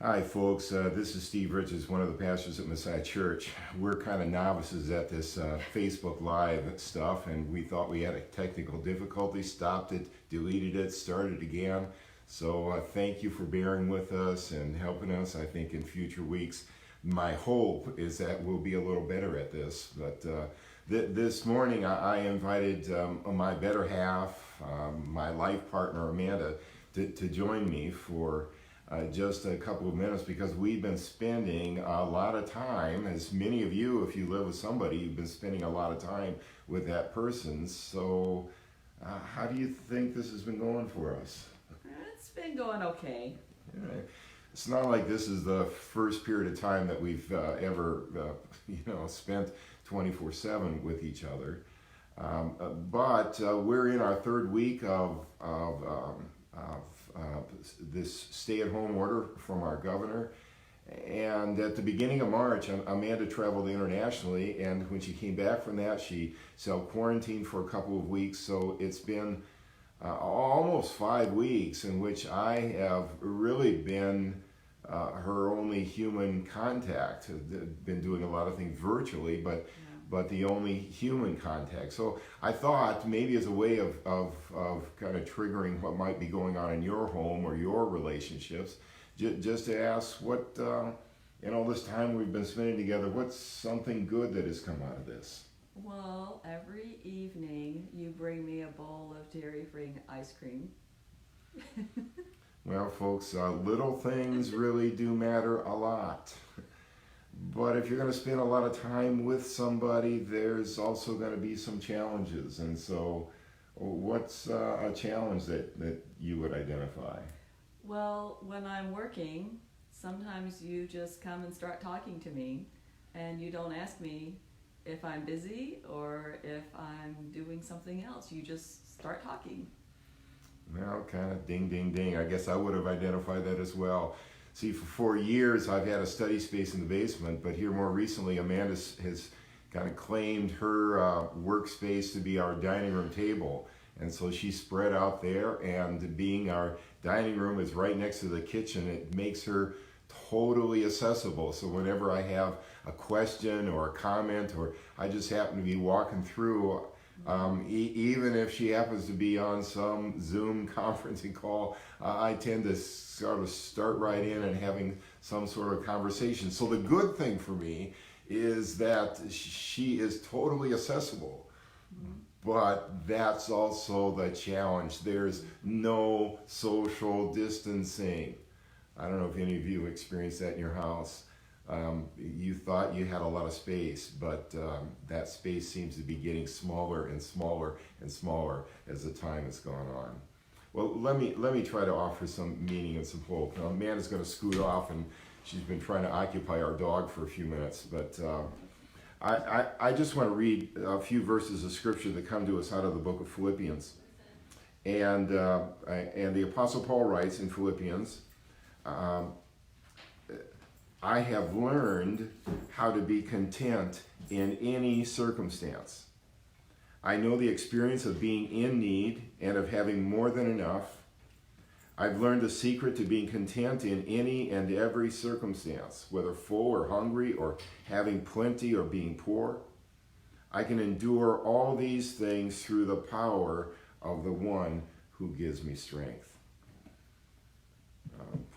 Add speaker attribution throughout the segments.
Speaker 1: Hi, folks. This is Steve Richards, one of the pastors at Messiah Church. We're kind of novices at this Facebook Live stuff, and we thought we had a technical difficulty, stopped it, deleted it, started again. So thank you for bearing with us and helping us. I think in future weeks, my hope is that we'll be a little better at this. But this morning, I invited my better half, my life partner, Amanda, to join me for just a couple of minutes because we've been spending a lot of time, as many of you, if you live with somebody, you've been spending a lot of time with that person. So, how do you think this has been going for us?
Speaker 2: It's been going okay.
Speaker 1: Yeah. It's not like this is the first period of time that we've ever, spent 24/7 with each other. But we're in our third week of this stay-at-home order from our governor. And at the beginning of March, Amanda traveled internationally, and when she came back from that, she self-quarantined for a couple of weeks. So it's been almost 5 weeks in which I have really been her only human contact. Been doing a lot of things virtually, but the only human contact. So I thought maybe as a way of kind of triggering what might be going on in your home or your relationships, just to ask what, in all this time we've been spending together, what's something good that has come out of this?
Speaker 2: Well, every evening you bring me a bowl of dairy-free ice cream.
Speaker 1: Well, folks, little things really do matter a lot. But if you're going to spend a lot of time with somebody, there's also going to be some challenges. And so, what's a challenge that you would identify?
Speaker 2: Well, when I'm working, sometimes you just come and start talking to me, and you don't ask me if I'm busy or if I'm doing something else. You just start talking.
Speaker 1: Well, kind of ding, ding, ding. I guess I would have identified that as well. See, for 4 years, I've had a study space in the basement, but here more recently, Amanda has kind of claimed her workspace to be our dining room table. And so she's spread out there, and being our dining room is right next to the kitchen, it makes her totally accessible. So whenever I have a question or a comment, or I just happen to be walking through, even if she happens to be on some Zoom conferencing call, I tend to sort of start right in and having some sort of conversation. So the good thing for me is that she is totally accessible. But that's also the challenge. There's no social distancing. I don't know if any of you experienced that in your house. You thought you had a lot of space, but that space seems to be getting smaller and smaller and smaller as the time has gone on. Well, let me try to offer some meaning and some hope. Now, Amanda's going to scoot off, and she's been trying to occupy our dog for a few minutes, but I just want to read a few verses of scripture that come to us out of the book of Philippians. And the Apostle Paul writes in Philippians, I have learned how to be content in any circumstance. I know the experience of being in need and of having more than enough. I've learned the secret to being content in any and every circumstance, whether full or hungry or having plenty or being poor. I can endure all these things through the power of the one who gives me strength.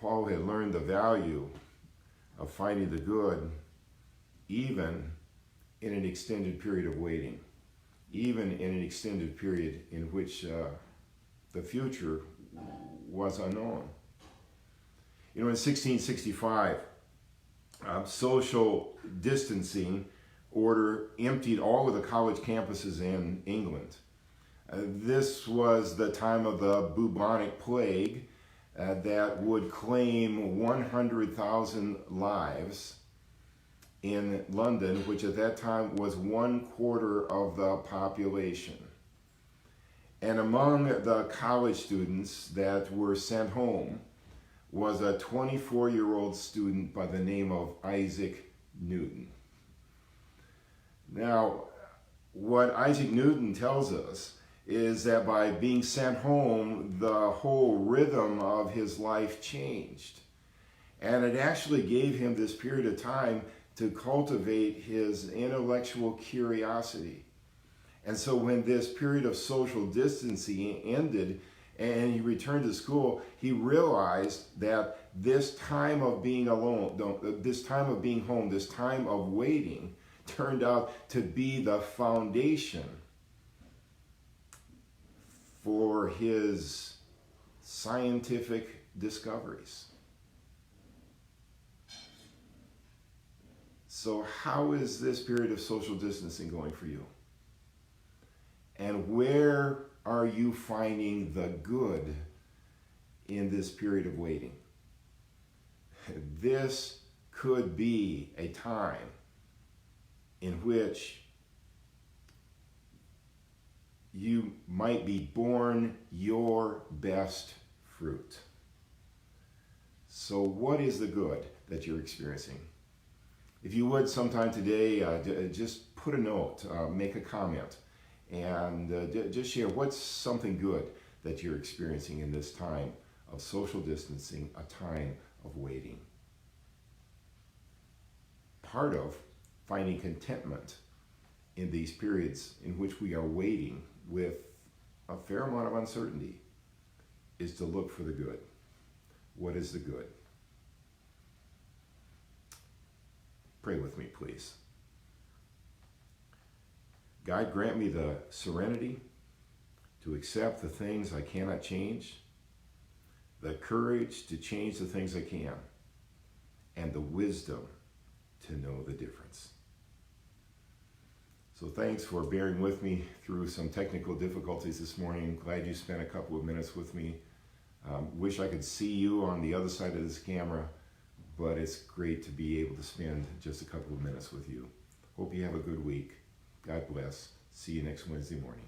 Speaker 1: Paul had learned the value of finding the good even in an extended period of waiting, even in an extended period in which the future was unknown. You know, in 1665, social distancing order emptied all of the college campuses in England. This was the time of the bubonic plague that would claim 100,000 lives in London, which at that time was 1/4 of the population. And among the college students that were sent home was a 24-year-old student by the name of Isaac Newton. Now, what Isaac Newton tells us is that by being sent home, the whole rhythm of his life changed. And it actually gave him this period of time to cultivate his intellectual curiosity. And so when this period of social distancing ended and he returned to school, he realized that this time of being alone, this time of being home, this time of waiting turned out to be the foundation for his scientific discoveries. So how is this period of social distancing going for you? And where are you finding the good in this period of waiting? This could be a time in which you might be born your best fruit. So what is the good that you're experiencing? If you would sometime today, just put a note, make a comment, and just share what's something good that you're experiencing in this time of social distancing, a time of waiting. Part of finding contentment in these periods in which we are waiting with a fair amount of uncertainty is to look for the good. What is the good? Pray with me, please. God, grant me the serenity to accept the things I cannot change, the courage to change the things I can, and the wisdom to know the difference. So thanks for bearing with me through some technical difficulties this morning. Glad you spent a couple of minutes with me. Wish I could see you on the other side of this camera, but it's great to be able to spend just a couple of minutes with you. Hope you have a good week. God bless. See you next Wednesday morning.